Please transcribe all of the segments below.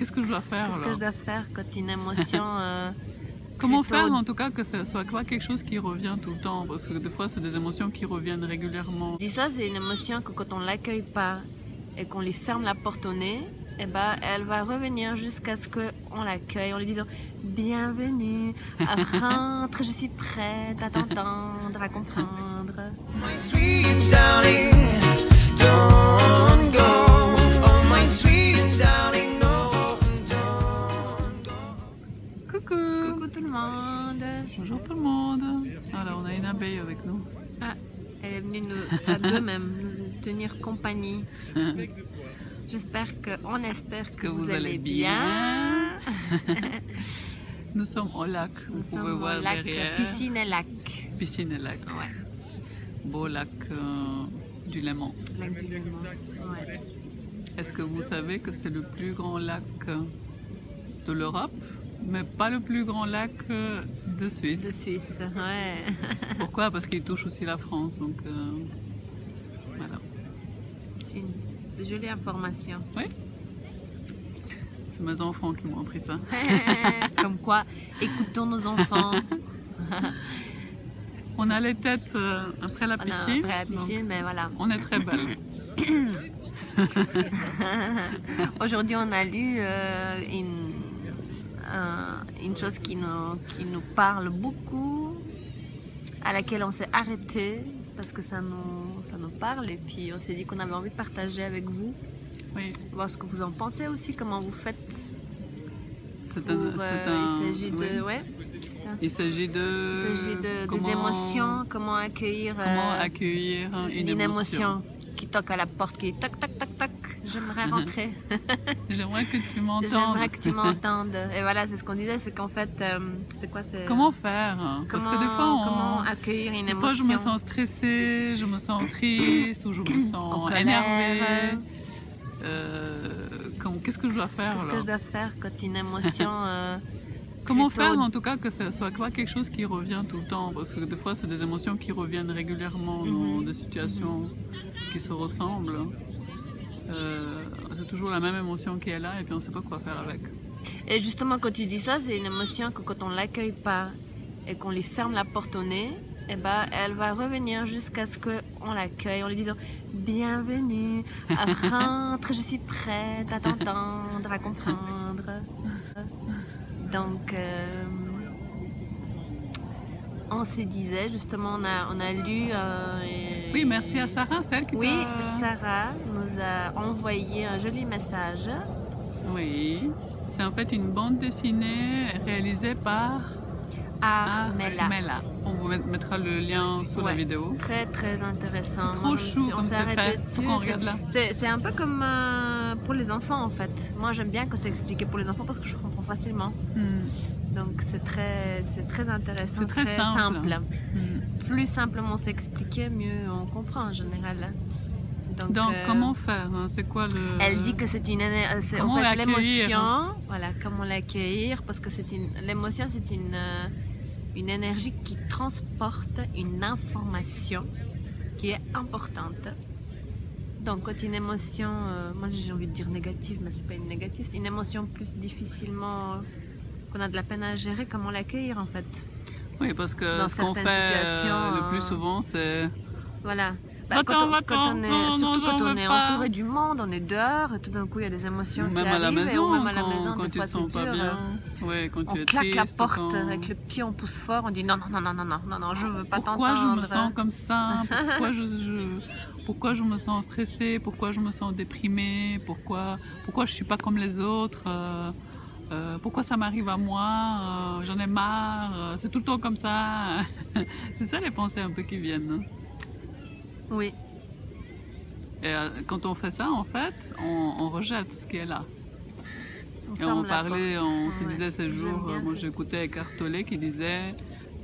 qu'est-ce que je dois faire Qu'est-ce alors? que je dois faire quand une émotion... Comment plutôt... faire en tout cas que ce soit pas quelque chose qui revient tout le temps? Parce que des fois, c'est des émotions qui reviennent régulièrement. Je dis ça, c'est une émotion que quand on ne l'accueille pas et qu'on lui ferme la porte au nez, eh ben, elle va revenir jusqu'à ce qu'on l'accueille en lui disant « Bienvenue, rentre, je suis prête à t'entendre, à comprendre. » My sweet darling, don't go. Oh my sweet darling, no, don't go. Coucou! Coucou tout le monde. Bonjour tout le monde! Alors, on a une abeille avec nous. Ah, elle est venue à deux même nous tenir compagnie. On espère que vous allez bien. Nous sommes au lac, vous Nous pouvez sommes voir au lac, derrière. piscine et lac. Piscine et lac. Ouais, Beau lac du Léman. lac du Léman. Ouais. Est-ce que vous savez que c'est le plus grand lac de l'Europe, mais pas le plus grand lac de Suisse? De Suisse, ouais. Pourquoi? Parce qu'il touche aussi la France, donc voilà. C'est une jolie information. Oui. C'est mes enfants qui m'ont appris ça. Comme quoi, écoutons nos enfants. On a les têtes après la piscine. Après la piscine, donc mais voilà. on est très belles. Aujourd'hui, on a lu une chose qui nous parle beaucoup, à laquelle on s'est arrêté parce que ça nous parle, et puis on s'est dit qu'on avait envie de partager avec vous, Oui. voir ce que vous en pensez aussi, comment vous faites. C'est Pour, il s'agit oui. de, ouais, Il s'agit des émotions, comment accueillir, accueillir une une émotion. émotion qui toque à la porte, qui toc toc toc toc. J'aimerais rentrer. J'aimerais que tu m'entendes. J'aimerais que tu m'entendes. Et voilà, c'est ce qu'on disait, c'est qu'en fait, c'est quoi, c'est Comment faire? Parce que des fois, comment accueillir une des fois, émotion. je me sens stressée, je me sens triste, ou je me sens En colère. énervée. Qu'est-ce que je dois faire Qu'est-ce que alors? je dois faire quand une émotion... Comment plutôt- faire en tout cas que ce soit pas quelque chose qui revient tout le temps? Parce que des fois, c'est des émotions qui reviennent régulièrement dans des situations qui se ressemblent. C'est toujours la même émotion qui est là et puis on ne sait pas quoi faire avec. Et justement, quand tu dis ça, c'est une émotion que quand on ne l'accueille pas et qu'on lui ferme la porte au nez, eh ben, elle va revenir jusqu'à ce qu'on l'accueille en lui disant « Bienvenue, rentre, je suis prête à t'entendre, à comprendre. » Donc, on se disait, justement, on a lu... Oui, merci à Sarah, c'est elle qui Oui, t'a- Sarah nous a envoyé un joli message. Oui, c'est en fait une bande dessinée réalisée par Armella. Armella. On vous mettra le lien sous la Ouais. vidéo. Très très intéressant. C'est Moi, trop je me chou suis- on comme s'est c'est arrêté fait. dessus. Faut qu'on regarde là. C'est un peu comme pour les enfants en fait. Moi j'aime bien quand c'est expliqué pour les enfants parce que je comprends facilement. Donc c'est très intéressant. C'est très simple. Plus simplement c'est expliqué, mieux on comprend en général. Donc, comment faire? C'est quoi le... Elle dit que c'est Comment en fait l'accueillir, l'émotion. Voilà, comment l'accueillir, parce que l'émotion, c'est une énergie qui transporte une information qui est importante. Donc, quand une émotion, moi j'ai envie de dire négative, mais c'est pas une négative, c'est une émotion plus difficilement, qu'on a de la peine à gérer, comment l'accueillir en fait. Oui, parce que Dans ce qu'on certaines fait situations, le plus souvent, c'est... Voilà. Va-t'en, Quand on est, surtout j'en quand on veux est pas. entouré du monde, on est dehors, et tout d'un coup il y a des émotions qui Même à la arrivent, maison, ou même à la maison, quand des tu fois te c'est sens pas dur. bien. Ouais, quand tu On es claque la triste, porte quand- avec le pied, on pousse fort, on dit non, non, non, non, non, non, non, je veux pas Pourquoi je me t'entendre. sens comme ça? Pourquoi je me sens stressée? Pourquoi je me sens déprimée? Pourquoi je suis pas comme les autres? Pourquoi ça m'arrive à moi? J'en ai marre. C'est tout le temps comme ça. C'est ça les pensées un peu qui viennent. Oui, Et quand on fait ça, en fait, on rejette ce qui est là. on Et ferme on la parlait, porte. on se Ouais. disait ces J'aime jours, bien moi ça. j'écoutais Eckhart Tolle qui disait,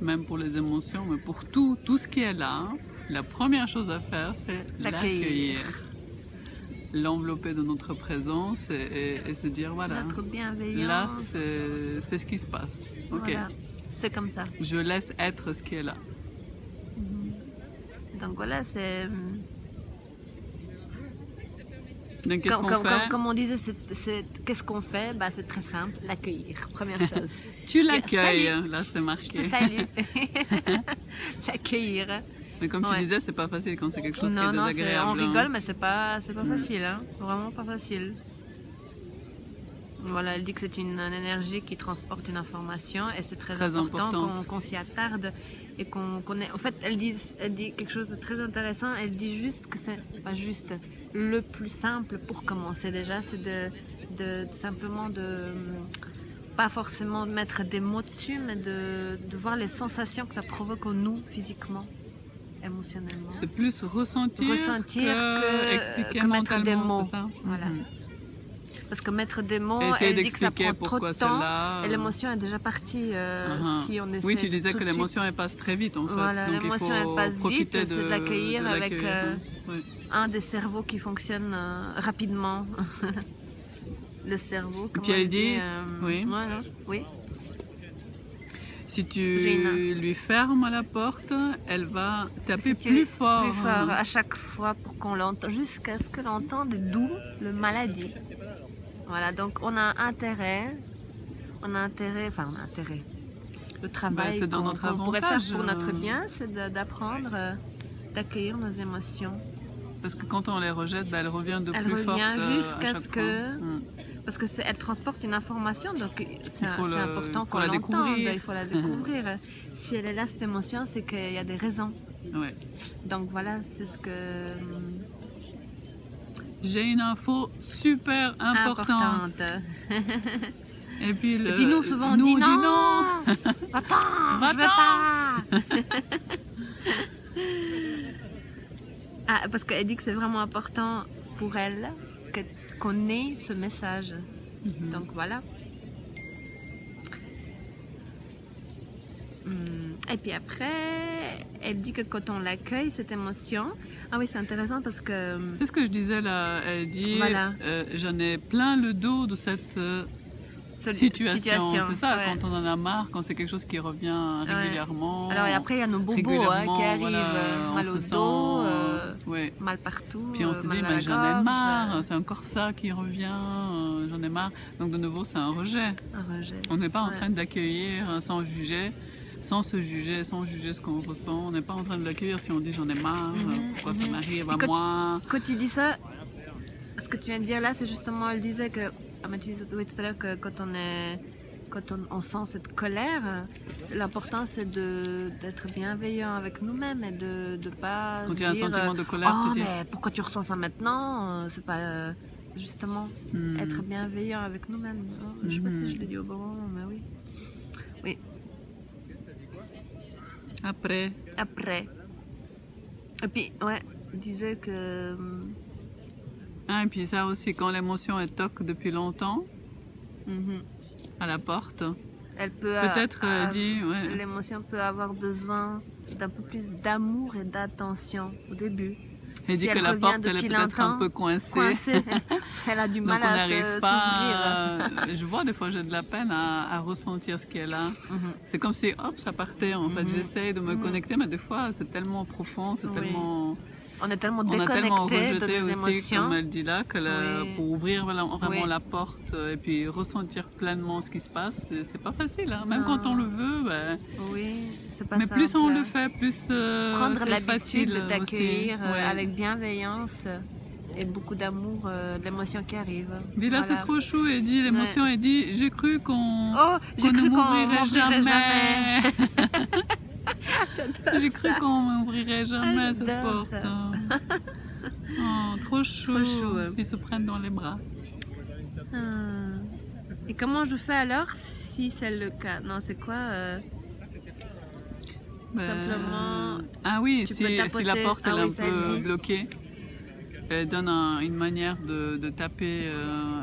même pour les émotions, mais pour tout ce qui est là, la première chose à faire, c'est l'accueillir. L'envelopper de notre présence et se dire, voilà, Notre là bienveillance. c'est ce qui se passe. Ok, Voilà, c'est comme ça. je laisse être ce qui est là. Donc voilà, c'est Donc qu'est-ce qu'on fait? Comme on disait, qu'est-ce qu'on fait? Bah, c'est très simple, l'accueillir, première chose. Tu l'accueilles, Salut. là c'est Je marqué. te salue. L'accueillir. Mais comme tu Ouais. disais, c'est pas facile quand c'est quelque chose Non, qui est non, désagréable. on hein. rigole, mais c'est pas facile, hein. Vraiment pas facile. Voilà, elle dit que c'est une énergie qui transporte une information et c'est très, Très important importante. qu'on s'y attarde et qu'on connaît. En fait, elle dit quelque chose de très intéressant. Elle dit juste que c'est pas juste le plus simple pour commencer déjà, c'est de simplement pas forcément de mettre des mots dessus, mais de voir les sensations que ça provoque en nous physiquement, émotionnellement. C'est plus ressentir, que expliquer que mettre des mentalement, mots. c'est ça? Voilà. Mhm. Parce que mettre des mots, Et essayer elle dit que ça d'expliquer prend trop pourquoi de c'est temps là. et l'émotion est déjà partie Uh-huh. si on essaie. Oui, tu disais tout que de l'émotion suite. elle passe très vite en fait. Voilà, Donc il l'émotion, faut elle passe profiter vite, c'est de l'accueillir avec, hein. Ouais. un des cerveaux qui fonctionne rapidement. Le cerveau. puis comment elle on dit, oui. Voilà, oui. Si tu Gina. lui fermes la porte, elle va taper Si tu- plus fort. Plus fort à chaque fois pour qu'on l'entende, jusqu'à ce que l'entende, d'où le maladie. Voilà, donc on a intérêt. Le travail c'est dans qu'on notre qu'on pourrait faire avantage, pour notre bien, c'est d'apprendre, d'accueillir nos émotions. Parce que quand on les rejette, elle revient de Elle plus revient forte jusqu'à à chaque ce fois. que- Mm. Parce que elle transporte une information, donc c'est faut important faut qu'on la l'entende, découvrir. il faut la découvrir. Si elle est là, cette émotion, c'est qu'il y a des raisons. Ouais. Donc voilà, c'est ce que... J'ai une info super importante. Et puis, Et puis nous, souvent, on nous, dit on non, va-t'en, je veux pas. Ah, parce qu'elle dit que c'est vraiment important pour elle qu'on ait ce message. Mhm. Donc voilà. Et puis après, elle dit que quand on l'accueille, cette émotion... Ah oui, c'est intéressant parce que... C'est ce que je disais là. Elle dit Voilà. j'en ai plein le dos de cette situation. C'est ça, ouais. quand on en a marre, quand c'est quelque chose qui revient régulièrement. Alors et après, il y a nos bobos régulièrement, qui arrivent, voilà, on mal au se dos, sent, ouais. mal partout. Puis on se mal dit, à mais la j'en ai gorge, marre, c'est encore ça qui revient, j'en ai marre. Donc de nouveau, c'est un rejet. un rejet. On n'est pas en Ouais. train d'accueillir sans juger, sans se juger, sans juger ce qu'on ressent. On n'est pas en train de l'accueillir si on dit j'en ai marre, pourquoi ça m'arrive à Et quand- moi. Quand tu dis ça, ce que tu viens de dire là, c'est justement, elle disait que, ah, mais tu disais oui, tout à l'heure que quand on sent cette colère, l'important c'est d'être bienveillant avec nous-mêmes et de pas Quand se il y a un dire, sentiment de colère, oh, tu dis. mais pourquoi tu ressens ça maintenant? C'est pas justement Hmm. être bienveillant avec nous-mêmes. Oh, je sais pas si je l'ai dit au bon moment, mais oui. Oui, Après, après. Et puis, ouais, elle disait que... et puis ça aussi, quand l'émotion est toque depuis longtemps, mhm, à la porte, elle peut... peut-être dit, ouais. L'émotion peut avoir besoin d'un peu plus d'amour et d'attention au début. Elle Si dit que elle la revient porte, elle est depuis peut-être un longtemps, peu coincée. Coincée, elle a du Donc mal on à n'arrive s'ouvrir. pas. Je vois des fois j'ai de la peine à ressentir ce qui est là. Mhm. C'est comme si hop ça partait en fait. Mhm. J'essaye de me Mhm. connecter, mais des fois c'est tellement profond, c'est Oui. tellement. On est tellement On a tellement déconnecté de rejeté nos aussi, émotions. comme elle dit là, que Oui. pour ouvrir vraiment Oui. la porte et puis ressentir pleinement ce qui se passe, c'est pas facile. Hein. Même Non. quand on le veut, ben, Oui, c'est pas mais plus simple. on le fait, plus Prendre c'est l'habitude facile d'accueillir aussi. Ouais. avec bienveillance et beaucoup d'amour l'émotion qui arrive. Dis là, Voilà. c'est trop chou. Elle dit, l'émotion, elle dit, j'ai cru qu'on Oh, j'ai qu'on cru ne qu'on m'ouvrirait m'ouvrirait jamais. J'adore J'ai cru ça. qu'on m'ouvrirait jamais cette J'adore porte. ça. Oh, trop chou. Trop chou, ouais. Ils se prennent dans les bras. Et comment je fais alors si c'est le cas? Non, c'est quoi Ben, Simplement, Ah oui, tu si, peux si la tapoter. porte Ah elle est oui, un ça peu dit. bloquée, elle donne une manière de taper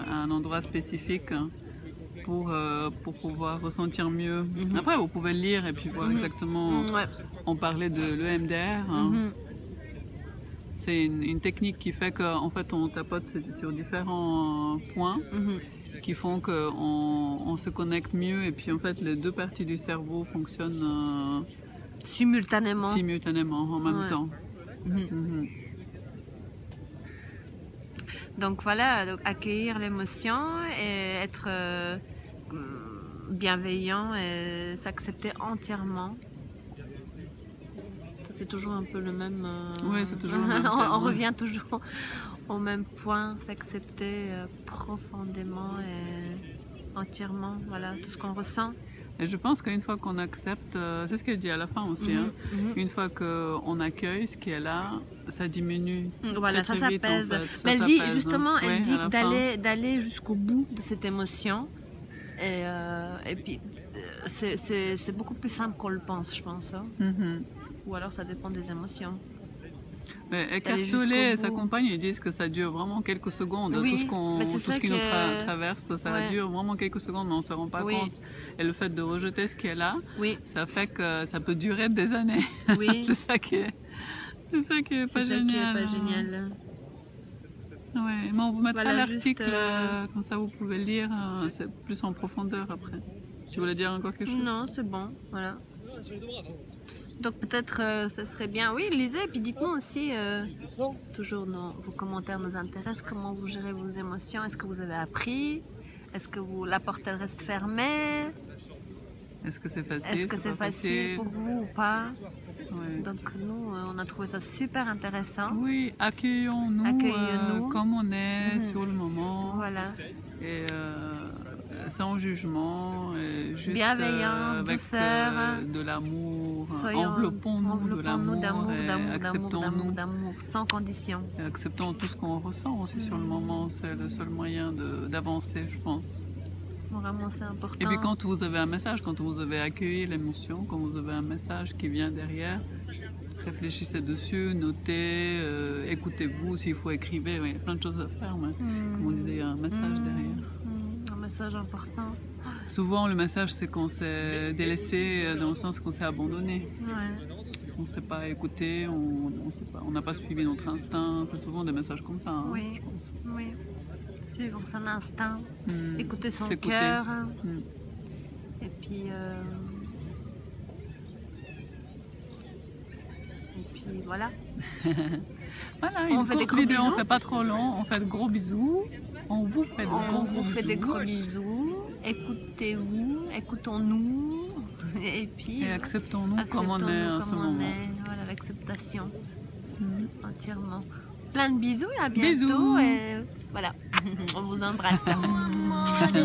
à un endroit spécifique pour pouvoir ressentir mieux. Mhm. Après, vous pouvez le lire et puis voir Mhm. exactement. Ouais. On parlait de l'EMDR. Hein. Mhm. C'est une technique qui fait qu'en fait on tapote sur différents points Mhm. qui font qu'on se connecte mieux et puis en fait les deux parties du cerveau fonctionnent Simultanément. simultanément en même Ouais. temps. Mhm. Mhm. Donc voilà, donc accueillir l'émotion et être bienveillant et s'accepter entièrement. Ça, c'est toujours un peu le même. Ouais, c'est toujours le même on thème, ouais. revient toujours au même point, s'accepter profondément et entièrement, voilà, tout ce qu'on ressent. Et je pense qu'une fois qu'on accepte, c'est ce qu'elle dit à la fin aussi, hein, une fois qu'on accueille ce qui est là, ça diminue. Voilà, très, ça très vite, en s'apaise. fait. Ça Mais elle dit s'apaise, hein. justement, elle Ouais, dit à la fin. d'aller jusqu'au bout de cette émotion. Et puis, c'est beaucoup plus simple qu'on le pense, je pense. Hein. Mhm. Ou alors ça dépend des émotions. Mais Eckhart D'aller Tolle et jusqu'au sa bout. compagne, ils disent que ça dure vraiment quelques secondes. Oui, Tout ce qu'on, mais c'est tout ça ce qui nous que- traverse, ça Ouais. dure vraiment quelques secondes, mais on ne se rend pas Oui. compte. Et le fait de rejeter ce qui est là, Oui, ça fait que ça peut durer des années. oui. c'est ça qui est pas C'est ça génial. qui est pas hein. génial. Ouais, mais on vous mettra Voilà, l'article, juste, comme ça vous pouvez lire, c'est plus en profondeur après. Tu voulais dire encore quelque chose? Non, c'est bon, voilà. Donc peut-être ça serait bien, oui, lisez, et puis dites-nous aussi, toujours vos commentaires nous intéressent, comment vous gérez vos émotions, est-ce que vous avez appris, est-ce que la porte elle reste fermée, Est-ce que c'est facile? est-ce que c'est pas facile pour vous ou pas. Ouais. Donc nous, on a trouvé ça super intéressant. Oui, accueillons-nous, Accueillons-nous. comme on est Mhm. sur le moment. Voilà, Et sans jugement, et juste Bienveillance, avec douceur. de l'amour. soyons, Enveloppons-nous de l'amour d'amour, et d'amour, d'amour, acceptons-nous. d'amour, sans condition. Et acceptons tout ce qu'on ressent aussi sur le moment. C'est le seul moyen d'avancer, je pense. Vraiment, c'est important. Et puis quand vous avez un message, quand vous avez accueilli l'émotion, quand vous avez un message qui vient derrière, réfléchissez dessus, notez, écoutez-vous, s'il faut écrivez. Il y a plein de choses à faire, mais comme on disait, il y a un message derrière. Un message important. Souvent, le message, c'est qu'on s'est délaissé dans le sens qu'on s'est abandonné. Ouais. On ne s'est pas écouté, on n'a pas suivi notre instinct. C'est souvent des messages comme ça, hein, Oui. je pense. Oui. Suivre son instinct, Mm. écouter son S'écouter. cœur. Mm. Et puis voilà. Voilà, On une fait des courte gros vidéo, on bisous. fait pas trop long, on fait de gros bisous. On vous fait de On gros vous fait des bisous. gros bisous. Écoutez-vous, écoutons-nous. Et puis Et acceptons-nous comme on est acceptons-nous en ce comme on moment. est. Voilà, l'acceptation Mm. entièrement. Plein de bisous et à bientôt. Bisous. Et voilà, on vous embrasse. One more day.